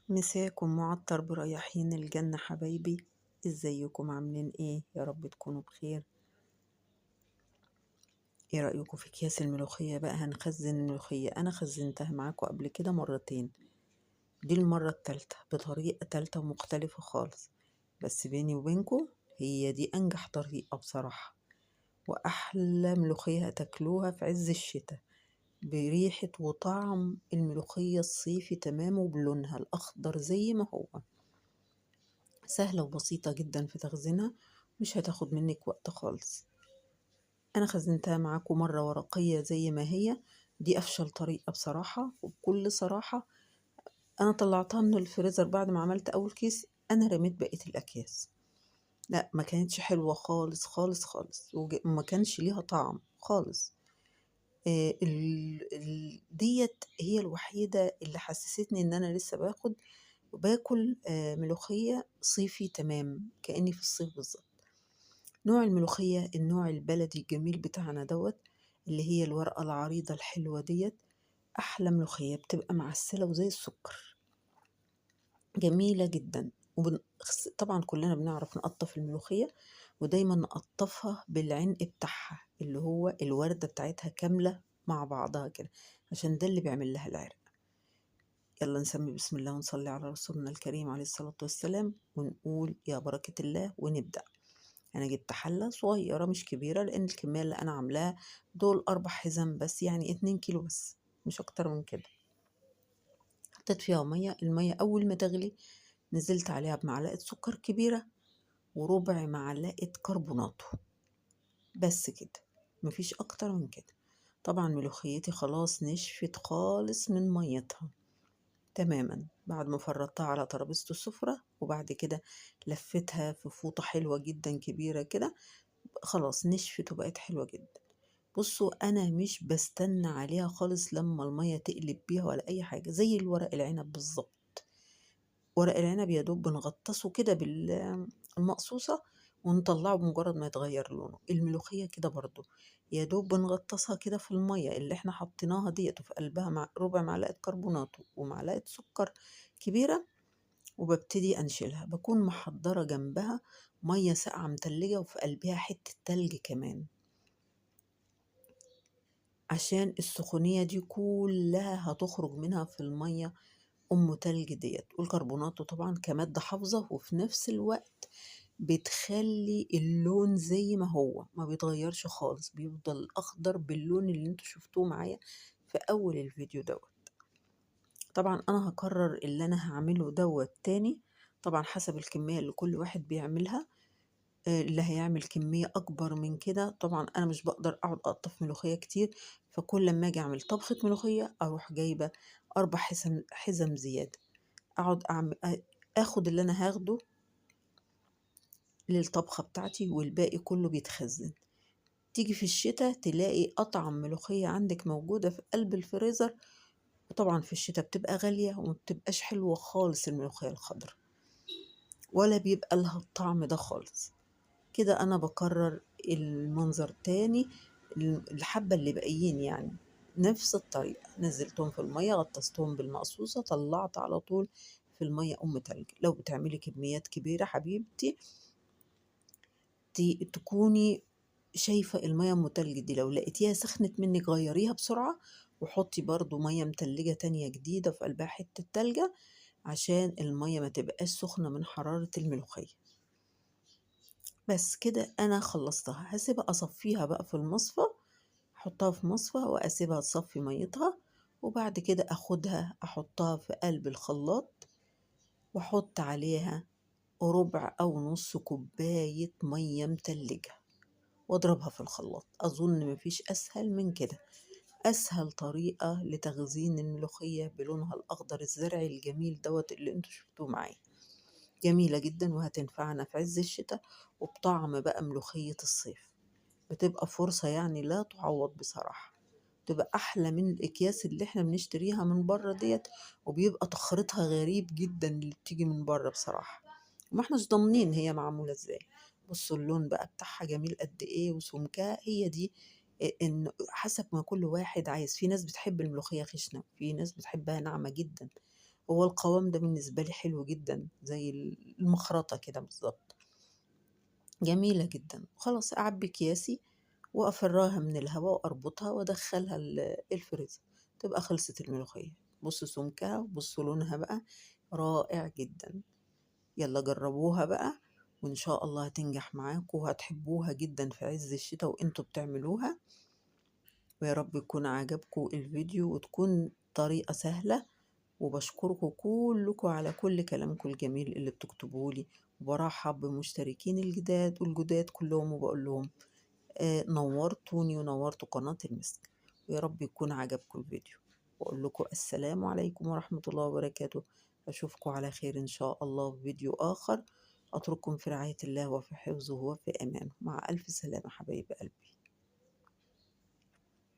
مساكم معطر برياحين الجنة حبايبي. ازيكم عاملين ايه؟ يا رب تكونوا بخير. ايه رأيكم في اكياس الملوخية بقى؟ هنخزن الملوخية. انا خزنتها معاكم قبل كده مرتين، دي المرة التالتة بطريقة تالتة ومختلفة خالص. بس بيني وبينكم هي دي انجح طريقة بصراحة، واحلى ملوخية هتاكلوها في عز الشتاء، بريحة وطعم الملوخية الصيفي تمام، وبلونها الاخضر زي ما هو. سهلة وبسيطة جدا في تخزينها، مش هتاخد منك وقت خالص. أنا خزنتها معاكم مرة ورقية زي ما هي، دي أفشل طريقة بصراحة وبكل صراحة. أنا طلعتها من الفريزر بعد ما عملت أول كيس، أنا رميت بقية الأكياس. لا، ما كانتش حلوة خالص خالص خالص، وما كانش ليها طعم خالص. ديت هي الوحيدة اللي حسستني إن أنا لسه باكل ملوخية صيفي تمام، كأني في الصيف بالظبط. نوع الملوخية النوع البلدي الجميل بتاعنا دوت، اللي هي الورقة العريضة الحلوة ديت، أحلى ملوخية بتبقى معسلة وزي السكر، جميلة جدا. طبعا كلنا بنعرف نقطف الملوخية، ودايما نقطفها بالعنق بتاعها اللي هو الوردة بتاعتها كاملة مع بعضها كده، عشان ده اللي بيعمل لها العرق. يلا نسمي بسم الله ونصلي على رسولنا الكريم عليه الصلاة والسلام، ونقول يا بركة الله ونبدأ. أنا جبت حلة صغيرة مش كبيرة، لأن الكمية اللي أنا عاملاها دول 4 حزم بس، يعني 2 كيلو بس، مش أكتر من كده. حطيت فيها مية، المية أول ما تغلي نزلت عليها بمعلقة سكر كبيرة وربع معلقة كربوناتو، بس كده، مفيش أكتر من كده. طبعا ملوخيتي خلاص نشفت خالص من ميتها تماما بعد ما فرطتها على ترابيزة السفرة، وبعد كده لفتها في فوطة حلوة جدا كبيرة كده، خلاص نشفت وبقت حلوة جدا. بصوا، أنا مش بستنى عليها خالص لما المية تقلب بيها ولا أي حاجة، زي الورق العنب بالظبط. ورق العنب يا دوب بنغطسه كده بالمقصوصة ونطلعه بمجرد ما يتغير لونه. الملوخية كده برضو، يا دوب بنغطسها كده في المية اللي احنا حطيناها ديت، وفي قلبها مع ربع معلقة كربونات ومعلقة سكر كبيرة، وببتدي أنشلها. بكون محضرة جنبها مية ساقعة متلجة، وفي قلبها حتة تلج كمان، عشان السخونية دي كلها هتخرج منها في المية تلج ديت. والكربونات طبعا كمادة حافظة، وفي نفس الوقت بتخلي اللون زي ما هو، ما بيتغيرش خالص، بيفضل أخضر باللون اللي انتوا شفتوه معايا في أول الفيديو دوت. طبعا أنا هكرر اللي أنا هعمله دوت تاني، طبعا حسب الكمية اللي كل واحد بيعملها. اللي هيعمل كمية أكبر من كده، طبعا أنا مش بقدر أقعد أقطف ملوخية كتير، فكل لما أجي أعمل طبخة ملوخية أروح جايبة 4 حزم زيادة، أقعد أخد اللي أنا هاخده للطبخة بتاعتي، والباقي كله بيتخزن. تيجي في الشتاء تلاقي أطعم ملوخية عندك موجودة في قلب الفريزر. وطبعا في الشتاء بتبقى غالية ومبتبقاش حلوة خالص الملوخية الخضراء، ولا بيبقى لها الطعم ده خالص. كده أنا بكرر المنظر تاني. الحبة اللي باقيين يعني نفس الطريقة، نزلتهم في المية، غطستهم بالمقصوصة، طلعت على طول في المية تلج. لو بتعملي كميات كبيرة حبيبتي، تكوني شايفة المية تلج دي، لو لقيتيها سخنت منك غيريها بسرعة، وحطي برضو مية متلجة تانية جديدة في قلبها حتة تلجة، عشان المية ما تبقاش سخنة من حرارة الملوخية. بس كده أنا خلصتها، هسيبها أصفيها بقى في المصفى، أحطها في مصفى وأسيبها تصفي ميتها، وبعد كده أخدها أحطها في قلب الخلاط، وأحط عليها ربع أو نص كوباية مية متلجة، وأضربها في الخلاط. أظن مفيش أسهل من كده، أسهل طريقة لتخزين الملوخية بلونها الأخضر الزرعي الجميل دوت اللي انتوا شفتوه معايا. جميلة جدا وهتنفعنا في عز الشتاء، وبطعم بقى ملوخية الصيف. بتبقى فرصة يعني لا تعوض بصراحة، تبقى أحلى من الأكياس اللي احنا بنشتريها من بره ديت، وبيبقى تخريطها غريب جدا اللي بتيجي من بره بصراحة، وما احناش ضامنين هي معمولة ازاي. بصوا اللون بقى بتاعها جميل قد ايه، وسمكها هي دي. ان حسب ما كل واحد عايز، في ناس بتحب الملوخية خشنة، في ناس بتحبها ناعمة جدا، هو القوام ده بالنسبة لي حلو جدا، زي المخرطة كده بالظبط، جميلة جدا. خلاص أعبي أكياسي وأفرّاها من الهوا وأربطها وأدخّلها الفريزر، تبقى خلصت الملوخية. بُصّوا سمكها وبُصّوا لونها بقى، رائع جدًا. يالّا جرّبوها بقى وإن شاء الله هتنجح معاكم وهتحبوها جدًا في عِز الشتا وأنتم بتعملوها. ويا رب يكون عجبكم الفيديو وتكون طريقة سهلة، وباشكركم كلكم على كل كلامكم الجميل اللي بتكتبوه لي، وبارحّب بمشتركين الجداد كلّهم وباقول لهم نورتوني ونورتوا قناة المسك، ويا رب يكون عجبكم الفيديو. وأقول لكم السلام عليكم ورحمة الله وبركاته. أشوفكم على خير إن شاء الله في فيديو آخر. أترككم في رعاية الله وفي حفظه وفي أمانه. مع ألف سلامة حبايب قلبي.